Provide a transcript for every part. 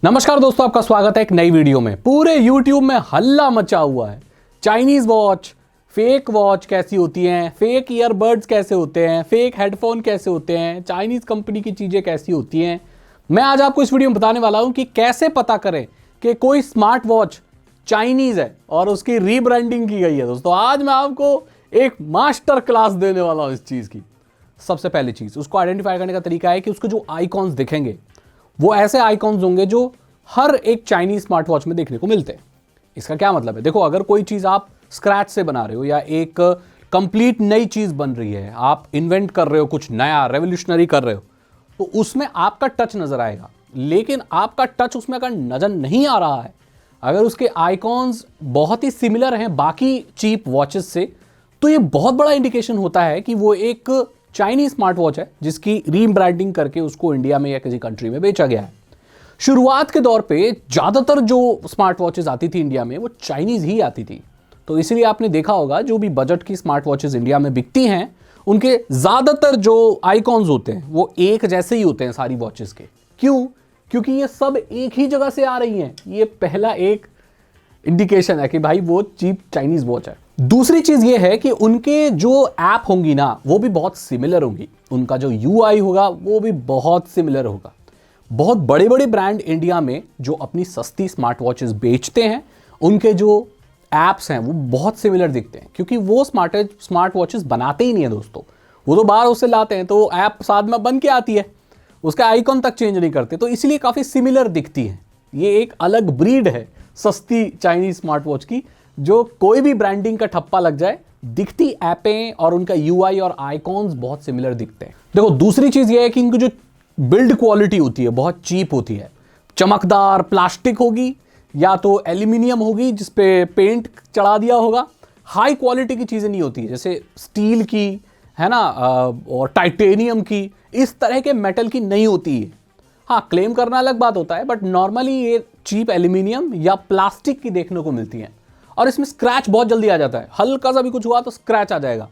नमस्कार दोस्तों, आपका स्वागत है एक नई वीडियो में। पूरे YouTube में हल्ला मचा हुआ है। चाइनीज वॉच, फेक वॉच कैसी होती हैं, फेक ईयरबड्स कैसे होते हैं, फेक हेडफोन कैसे होते हैं, चाइनीज कंपनी की चीजें कैसी होती हैं। मैं आज आपको इस वीडियो में बताने वाला हूं कि कैसे पता करें कि कोई स्मार्ट वॉच चाइनीज है और उसकी रीब्रांडिंग की गई है। दोस्तों आज मैं आपको एक मास्टर क्लास देने वाला हूं इस चीज की। सबसे पहली चीज, उसको आइडेंटिफाई करने का तरीका है कि उसके जो आइकॉन्स दिखेंगे वो ऐसे आइकॉन्स होंगे जो हर एक चाइनीज स्मार्ट वॉच में देखने को मिलते हैं। इसका क्या मतलब है? देखो, अगर कोई चीज आप स्क्रैच से बना रहे हो या एक कंप्लीट नई चीज बन रही है, आप इन्वेंट कर रहे हो, कुछ नया रेवोल्यूशनरी कर रहे हो, तो उसमें आपका टच नजर आएगा। लेकिन आपका टच उसमें अगर नजर नहीं आ रहा है, अगर उसके आइकॉन्स बहुत ही सिमिलर हैं बाकी चीप वॉचेस से, तो ये बहुत बड़ा इंडिकेशन होता है कि वो एक चाइनीज स्मार्ट वॉच है जिसकी रीब्रांडिंग करके उसको इंडिया में या किसी कंट्री में बेचा गया है। शुरुआत के दौर पे ज्यादातर जो स्मार्ट वॉचेस आती थी इंडिया में वो चाइनीज ही आती थी। तो इसलिए आपने देखा होगा जो भी बजट की स्मार्ट वॉचेस इंडिया में बिकती हैं, उनके ज्यादातर जो आइकॉन्स होते हैं वो एक जैसे ही होते हैं सारी वॉचेस के। क्यों? क्योंकि ये सब एक ही जगह से आ रही हैं। ये पहला एक इंडिकेशन है कि भाई वो चीप चाइनीज वॉच है। दूसरी चीज ये है कि उनके जो ऐप होंगी ना, वो भी बहुत सिमिलर होंगी। उनका जो यूआई होगा वो भी बहुत सिमिलर होगा। बहुत बड़े बड़े ब्रांड इंडिया में जो अपनी सस्ती स्मार्ट वॉचेस बेचते हैं, उनके जो ऐप्स हैं वो बहुत सिमिलर दिखते हैं, क्योंकि वो स्मार्ट वॉचेस बनाते ही नहीं है दोस्तों। वो तो बाहर उससे लाते हैं, तो ऐप साथ में बन के आती है, उसका आइकॉन तक चेंज नहीं करते, तो इसलिए काफी सिमिलर दिखती है। ये एक अलग ब्रीड है सस्ती चाइनीज स्मार्ट वॉच की, जो कोई भी ब्रांडिंग का ठप्पा लग जाए, दिखती ऐपें और उनका यूआई और आइकॉन्स बहुत सिमिलर दिखते हैं। देखो, दूसरी चीज ये है कि इनकी जो बिल्ड क्वालिटी होती है बहुत चीप होती है। चमकदार प्लास्टिक होगी या तो एल्यूमिनियम होगी जिसपे पेंट चढ़ा दिया होगा। हाई क्वालिटी की चीजें नहीं होती, जैसे स्टील की है ना, और टाइटेनियम की, इस तरह के मेटल की नहीं होती है। हाँ, क्लेम करना अलग बात होता है, बट नॉर्मली ये चीप एल्यूमिनियम या प्लास्टिक की देखने को मिलती है। और इसमें स्क्रैच बहुत जल्दी आ जाता है, हल्का सा भी कुछ हुआ तो स्क्रैच आ जाएगा।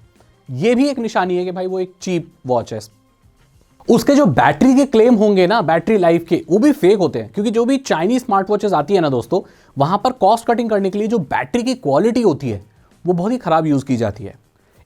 ये भी एक निशानी है कि भाई वो एक चीप वॉच है। उसके जो बैटरी के क्लेम होंगे ना, बैटरी लाइफ के, वो भी फेक होते हैं। क्योंकि जो भी चाइनीज स्मार्ट वॉचेस आती है ना दोस्तों, वहां पर कॉस्ट कटिंग करने के लिए जो बैटरी की क्वालिटी होती है वो बहुत ही खराब यूज की जाती है।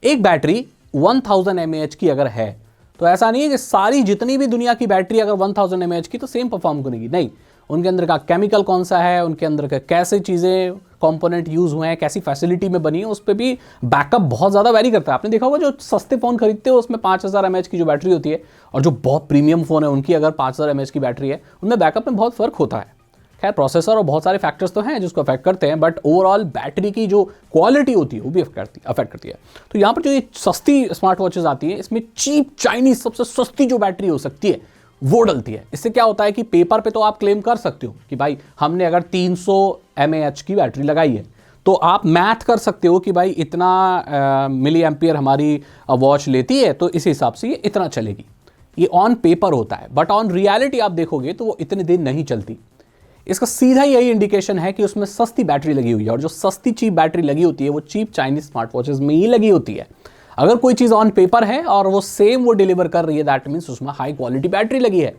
एक बैटरी 1000 mAh की अगर है, तो ऐसा नहीं है कि सारी जितनी भी दुनिया की बैटरी अगर 1000 mAh की तो सेम परफॉर्म करेगी। नहीं, उनके अंदर का केमिकल कौन सा है, उनके अंदर का कैसे चीज़ें कंपोनेंट यूज हुए हैं, कैसी फैसिलिटी में बनी है, उस पर भी बैकअप बहुत ज़्यादा वैरी करता है। आपने देखा होगा जो सस्ते फ़ोन खरीदते हो उसमें 5000 mAh की जो बैटरी होती है, और जो बहुत प्रीमियम फ़ोन है उनकी अगर 5000 mAh की बैटरी है, उनमें बैकअप में बहुत फ़र्क होता है। खैर, प्रोसेसर और बहुत सारे फैक्टर्स तो हैं जिसको अफेक्ट करते हैं, बट ओवरऑल बैटरी की जो क्वालिटी होती है वो भी अफेक्ट करती है। तो यहाँ पर जो ये सस्ती स्मार्ट वॉचेस आती है, इसमें चीप चाइनीज सबसे सस्ती जो बैटरी हो सकती है वो डलती है। इससे क्या होता है कि पेपर पे तो आप क्लेम कर सकते हो कि भाई हमने अगर 300 mAh की बैटरी लगाई है, तो आप मैथ कर सकते हो कि भाई इतना मिली एम्पियर हमारी वॉच लेती है, तो इस हिसाब से ये इतना चलेगी। ये ऑन पेपर होता है, बट ऑन रियलिटी आप देखोगे तो वो इतने दिन नहीं चलती। इसका सीधा यही इंडिकेशन है कि उसमें सस्ती बैटरी लगी हुई है, और जो सस्ती चीप बैटरी लगी होती है वो चीप चाइनीज स्मार्ट वॉचेस में ही लगी होती है। अगर कोई चीज़ ऑन पेपर है और वो सेम वो डिलीवर कर रही है, दैट मीन्स उसमें हाई क्वालिटी बैटरी लगी है।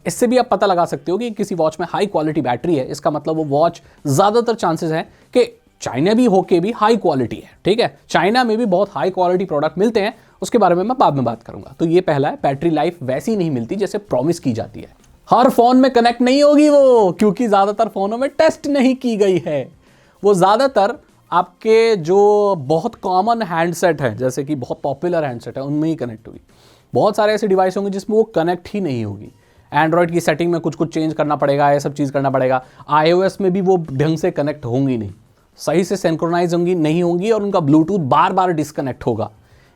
इससे भी आप पता लगा सकते हो कि किसी वॉच में हाई क्वालिटी बैटरी है, इसका मतलब वो वॉच ज़्यादातर चांसेस है कि चाइना भी होके भी हाई क्वालिटी है। ठीक है, चाइना में भी बहुत हाई क्वालिटी प्रोडक्ट मिलते हैं, उसके बारे में मैं बाद में बात करूंगा। तो ये पहला है, बैटरी लाइफ वैसी नहीं मिलती जैसे प्रॉमिस की जाती है। हर फोन में कनेक्ट नहीं होगी वो, क्योंकि ज्यादातर फोनों में टेस्ट नहीं की गई है। वो ज्यादातर आपके जो बहुत कॉमन हैंडसेट है, जैसे कि बहुत पॉपुलर हैंडसेट है, उनमें ही कनेक्ट होगी। बहुत सारे ऐसे डिवाइस होंगे जिसमें वो कनेक्ट ही नहीं होगी। एंड्रॉयड की सेटिंग में कुछ कुछ चेंज करना पड़ेगा, ये सब चीज़ करना पड़ेगा। iOS में भी वो ढंग से कनेक्ट होंगी नहीं, सही से सिंक्रोनाइज होंगी नहीं होंगी, और उनका ब्लूटूथ बार बार डिस्कनेक्ट होगा।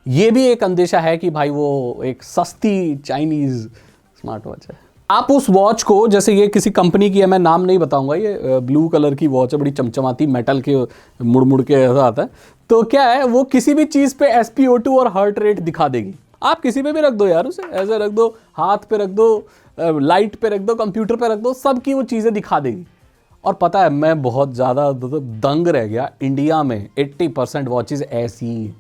ये भी एक अंदेशा है कि भाई वो एक सस्ती चाइनीज स्मार्ट वॉच है। आप उस वॉच को, जैसे ये किसी कंपनी की है, मैं नाम नहीं बताऊंगा, ये ब्लू कलर की वॉच है, बड़ी चमचमाती, मेटल के मुड़ मुड़ के ऐसा आता है। तो क्या है, वो किसी भी चीज़ पे SpO2 और हार्ट रेट दिखा देगी। आप किसी पे भी रख दो यार, उसे ऐसे रख दो, हाथ पे रख दो, लाइट पे रख दो, कंप्यूटर पे रख दो, सबकी वो चीज़ें दिखा देगी। और पता है, मैं बहुत ज़्यादा दंग रह गया, इंडिया में 80% वॉचेज़ ऐसी ही हैं।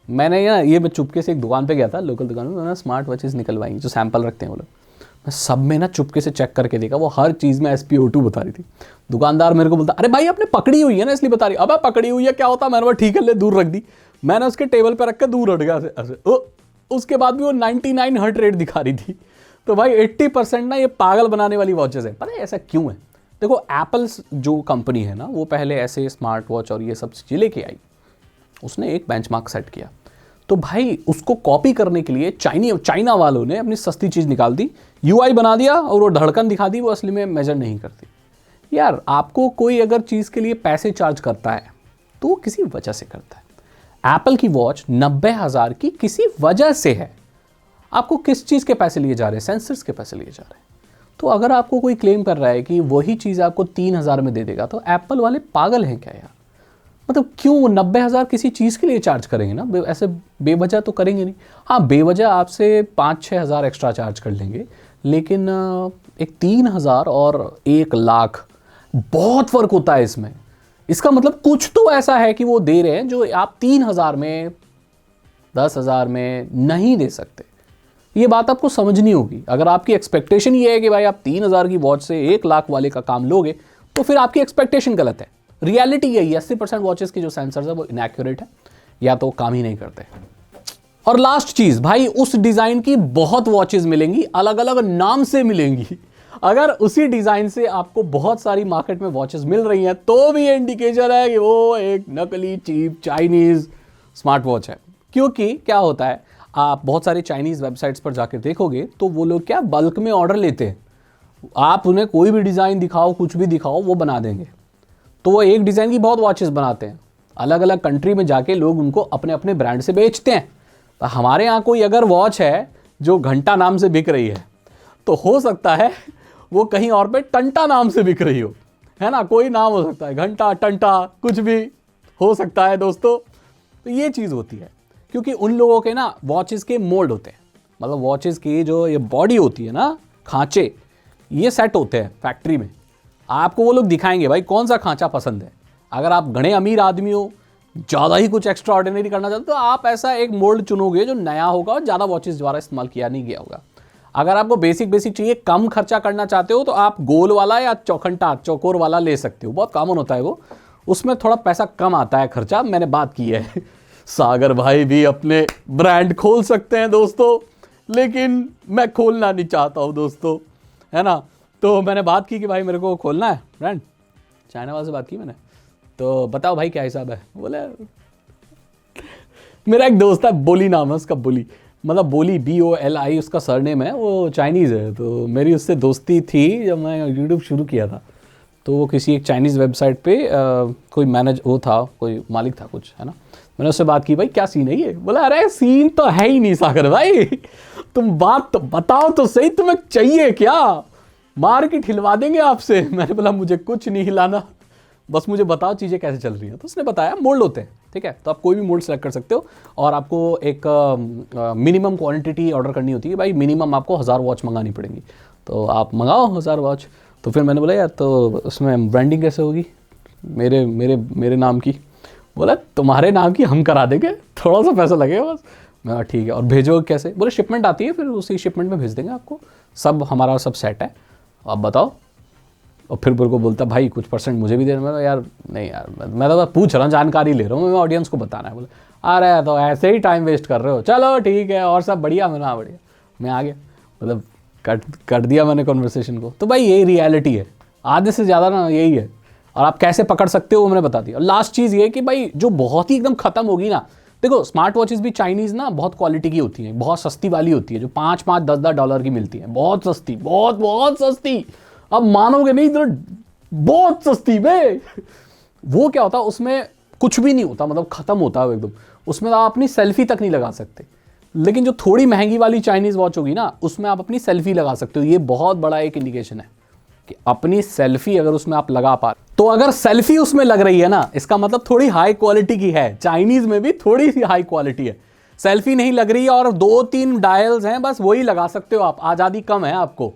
मैंने ये मैं चुपके से एक दुकान पे गया था, लोकल दुकान में, मैंने स्मार्ट वॉचेज़ निकलवाई जो सैंपल रखते हैं वो लोग। मैं सब में ना चुपके से चेक करके देखा, वो हर चीज़ में SpO2 बता रही थी। दुकानदार मेरे को बोलता, अरे भाई आपने पकड़ी हुई है ना इसलिए बता रही। अब पकड़ी हुई है क्या होता, मैंने बोला ठीक है ले, दूर रख दी। मैंने उसके टेबल पर रख कर दूर हट गया ऐसे। उसके बाद भी वो 99 हर्ट रेट दिखा रही थी। तो भाई 80% ना ये पागल बनाने वाली वॉचेस है। पता है ऐसा क्यों है? देखो एप्पल्स जो कंपनी है ना, वो पहले ऐसे स्मार्ट वॉच और ये सब चीज़ें लेके आई, उसने एक बेंचमार्क सेट किया। तो भाई उसको कॉपी करने के लिए चाइना वालों ने अपनी सस्ती चीज़ निकाल दी, UI बना दिया और वो धड़कन दिखा दी, वो असली में मेजर नहीं करती। यार आपको कोई अगर चीज़ के लिए पैसे चार्ज करता है तो वो किसी वजह से करता है। एप्पल की वॉच 90,000 की किसी वजह से है। आपको किस चीज़ के पैसे लिए जा रहे हैं? सेंसर्स के पैसे लिए जा रहे हैं। तो अगर आपको कोई क्लेम कर रहा है कि वही चीज़ आपको 3,000 में दे देगा, तो एप्पल वाले पागल हैं क्या यार? मतलब क्यों 90,000 किसी चीज़ के लिए चार्ज करेंगे ना? ऐसे बेवजह तो करेंगे नहीं। हाँ, बेवजह आपसे 5-6 हज़ार एक्स्ट्रा चार्ज कर लेंगे, लेकिन एक 3,000 और 1,00,000 बहुत फ़र्क होता है इसमें। इसका मतलब कुछ तो ऐसा है कि वो दे रहे हैं जो आप 3,000 में, 10,000 में नहीं दे सकते। ये बात आपको समझनी होगी। अगर आपकी एक्सपेक्टेशन ये है कि भाई आप 3,000 की वॉच से 1,00,000 वाले का काम लोगे, तो फिर आपकी एक्सपेक्टेशन गलत है। रियलिटी यही है, 80% वॉचेस की जो सेंसर्स है वो इनएक्यूरेट है, या तो काम ही नहीं करते। और लास्ट चीज भाई, उस डिजाइन की बहुत वॉचेस मिलेंगी, अलग अलग नाम से मिलेंगी। अगर उसी डिजाइन से आपको बहुत सारी मार्केट में वॉचेस मिल रही हैं, तो भी ये इंडिकेशन है कि वो एक नकली चीप चाइनीज स्मार्ट वॉच है। क्योंकि क्या होता है, आप बहुत सारी चाइनीज वेबसाइट्स पर जाकर देखोगे तो वो लोग क्या बल्क में ऑर्डर लेते हैं। आप उन्हें कोई भी डिज़ाइन दिखाओ, कुछ भी दिखाओ, वो बना देंगे। तो वो एक डिज़ाइन की बहुत वॉचेस बनाते हैं, अलग अलग कंट्री में जाके लोग उनको अपने अपने ब्रांड से बेचते हैं। तो हमारे यहाँ कोई अगर वॉच है जो घंटा नाम से बिक रही है, तो हो सकता है वो कहीं और पे टंटा नाम से बिक रही हो, है ना? कोई नाम हो सकता है, घंटा, टंटा, कुछ भी हो सकता है दोस्तों। तो ये चीज़ होती है, क्योंकि उन लोगों के ना वॉचेस के मोल्ड होते हैं, मतलब वॉचेस की जो ये बॉडी होती है ना, खांचे, ये सेट होते हैं फैक्ट्री में। आपको वो लोग दिखाएंगे भाई कौन सा खांचा पसंद है। अगर आप घने अमीर आदमी हो, ज़्यादा ही कुछ एक्स्ट्रा ऑर्डिनरी करना चाहते हो, तो आप ऐसा एक मोल्ड चुनोगे जो नया होगा और ज़्यादा वॉचेस द्वारा इस्तेमाल किया नहीं गया होगा। अगर आपको बेसिक चाहिए, कम खर्चा करना चाहते हो, तो आप गोल वाला या चौखंटा चौकोर वाला ले सकते हो, बहुत कॉमन होता है वो, उसमें थोड़ा पैसा कम आता है खर्चा, मैंने बात की है। सागर भाई भी अपने ब्रांड खोल सकते हैं दोस्तों, लेकिन मैं खोलना नहीं चाहता हूँ दोस्तों, है ना? तो मैंने बात की कि भाई मेरे को खोलना है ब्रांड, चाइना वाले से बात की मैंने, तो बताओ भाई क्या हिसाब है। बोले मेरा एक दोस्त है, बोली नाम है उसका, बोली मतलब बोली BOLI उसका सरनेम है, वो चाइनीज़ है। तो मेरी उससे दोस्ती थी जब मैं यूट्यूब शुरू किया था। तो वो किसी एक चाइनीज़ वेबसाइट पे कोई वो था, कोई मालिक था कुछ, है ना? मैंने उससे बात की, भाई क्या सीन है ये? बोला अरे सीन तो है ही नहीं सागर भाई, तुम बात तो बताओ तो सही, तुम्हें चाहिए क्या? मार्केट हिलवा देंगे आपसे। मैंने बोला मुझे कुछ नहीं हिलाना, बस मुझे बताओ चीज़ें कैसे चल रही हैं। तो उसने बताया मोल्ड होते हैं, ठीक है? तो आप कोई भी मोल्ड सेलेक्ट कर सकते हो, और आपको एक मिनिमम क्वांटिटी ऑर्डर करनी होती है। भाई मिनिमम आपको 1000 वॉच मंगानी पड़ेंगी, तो आप मंगाओ 1000 वॉच। तो फिर मैंने बोला यार तो उसमें ब्रांडिंग कैसे होगी मेरे नाम की? बोला तुम्हारे नाम की हम करा देंगे, थोड़ा सा पैसा लगेगा बस। मैं ठीक है, और भेजो कैसे? बोले शिपमेंट आती है, फिर उसी शिपमेंट में भेज देंगे आपको, सब हमारा सब सेट है, आप बताओ। और फिर मेरे को बोलता भाई कुछ परसेंट मुझे भी देना। मैं यार नहीं यार, मैं तो पूछ रहा हूँ, जानकारी ले रहा हूँ, मैं ऑडियंस को बताना है। बोले अरे तो ऐसे ही टाइम वेस्ट कर रहे हो, चलो ठीक है, और सब बढ़िया? मैंने हाँ बढ़िया, मैं आ गया, मतलब कट दिया मैंने कॉन्वर्सेशन को। तो भाई यही रियलिटी है, आधे से ज़्यादा ना यही है। और आप कैसे पकड़ सकते हो वो मैंने बता दिया। और लास्ट चीज़ ये कि भाई जो बहुत ही एकदम ख़त्म होगी ना, देखो स्मार्ट वॉचेस भी चाइनीज़ ना बहुत क्वालिटी की होती हैं, बहुत सस्ती वाली होती है, जो 5-5, 10-10 डॉलर की मिलती है, बहुत सस्ती, बहुत बहुत सस्ती। अब मानोगे नहीं, इधर बहुत सस्ती में वो क्या होता है, उसमें कुछ भी नहीं होता, मतलब ख़त्म होता है एकदम। उसमें आप अपनी सेल्फी तक नहीं लगा सकते। लेकिन जो थोड़ी महंगी वाली चाइनीज़ वॉच होगी ना, उसमें आप अपनी सेल्फी लगा सकते हो। ये बहुत बड़ा एक इंडिकेशन है कि अपनी सेल्फी अगर उसमें आप लगा पा, तो अगर सेल्फी उसमें लग रही है ना, इसका मतलब थोड़ी हाई क्वालिटी की है। चाइनीज़ में भी थोड़ी सी हाई क्वालिटी है। सेल्फी नहीं लग रही है और 2-3 डायल्स हैं, बस वही लगा सकते हो आप, आज़ादी कम है आपको,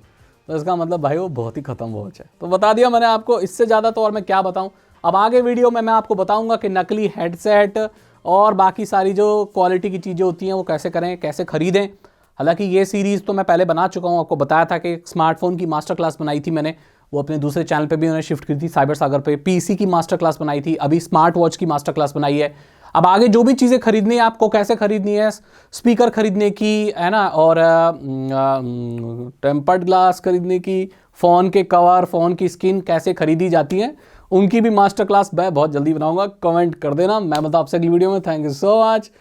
तो इसका मतलब भाई वो बहुत ही ख़त्म वॉच है। तो बता दिया मैंने आपको, इससे ज़्यादा तो और मैं क्या बताऊँ। अब आगे वीडियो में मैं आपको बताऊँगा कि नकली हेडसेट और बाकी सारी जो क्वालिटी की चीज़ें होती हैं वो कैसे करें, कैसे ख़रीदें। हालांकि ये सीरीज़ तो मैं पहले बना चुका हूँ, आपको बताया था कि स्मार्टफोन की मास्टर क्लास बनाई थी मैंने, वो अपने दूसरे चैनल पे भी उन्होंने शिफ्ट की थी, साइबर सागर पे। पीसी की मास्टर क्लास बनाई थी, अभी स्मार्ट वॉच की मास्टर क्लास बनाई है। अब आगे जो भी चीज़ें खरीदनी है आपको, कैसे खरीदनी है, स्पीकर खरीदने की है ना, और टेम्पर्ड ग्लास खरीदने की, फ़ोन के कवर, फ़ोन की स्किन कैसे खरीदी जाती है, उनकी भी मास्टर क्लास मैं बहुत जल्दी बनाऊंगा। कमेंट कर देना, मैं मतलब आपसे अगली वीडियो में। Thank you so much,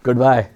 good bye.